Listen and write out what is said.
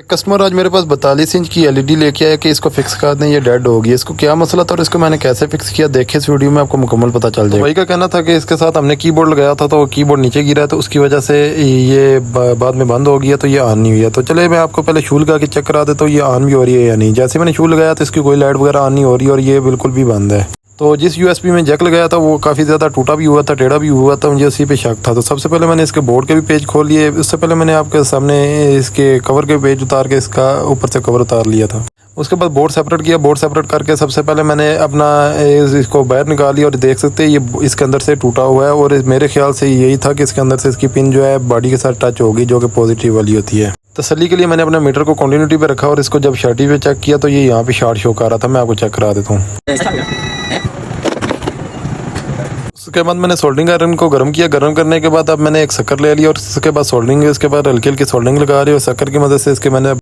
Customer आज मेरे पास 42 inch की एलईडी लेके आया कि इसको फिक्स कर दें, ये डेड होगी। इसको क्या मसला था और इसको मैंने कैसे फिक्स किया, देखे इस वीडियो में, आपको मुकम्मल पता चल जाएगा। भाई का कहना था कि इसके साथ हमने कीबोर्ड लगाया था तो वो कीबोर्ड नीचे गिरा तो उसकी वजह से ये बाद में बंद हो गया, तो ये ऑन नहीं हुई है। तो चले मैं आपको पहले शू लगा के चेक करा दे तो ये ऑन भी हो रही है या नहीं। जैसे मैंने शू लगाया तो इसकी कोई लाइट वगैरह ऑन नहीं हो रही और ये बिल्कुल भी बंद है। तो जिस यूएसबी में जैक लगाया था वो काफ़ी ज़्यादा टूटा भी हुआ था, टेढ़ा भी हुआ था, मुझे उसी पे शक था। तो सबसे पहले मैंने इसके बोर्ड के भी पेज खोल लिए। उससे पहले मैंने आपके सामने इसके कवर के पेज उतार के इसका ऊपर से कवर उतार लिया था। उसके बाद बोर्ड सेपरेट किया। बोर्ड सेपरेट करके सबसे पहले मैंने अपना इसको बाहर निकाली और देख सकते हैं ये इसके अंदर से टूटा हुआ है। और मेरे ख्याल से यही था कि इसके अंदर से इसकी पिन जो है बॉडी के साथ टच होगी, जो कि पॉजिटिव वाली होती है। तसल्ली के लिए मैंने अपने मीटर को कंटिन्यूटी पे रखा और इसको जब शर्टी पे चेक किया तो ये यहाँ पे शॉर्ट शो कर रहा था। मैं आपको चेक करा देता हूँ। उसके बाद मैंने सोल्डरिंग आयरन को गर्म किया। गर्म करने के बाद अब मैंने एक शक्कर ले लिया और उसके बाद सोल्डरिंग, इसके बाद हल्की हल्की सोल्डरिंग लगा रही है और शक्कर की मदद से इसके मैंने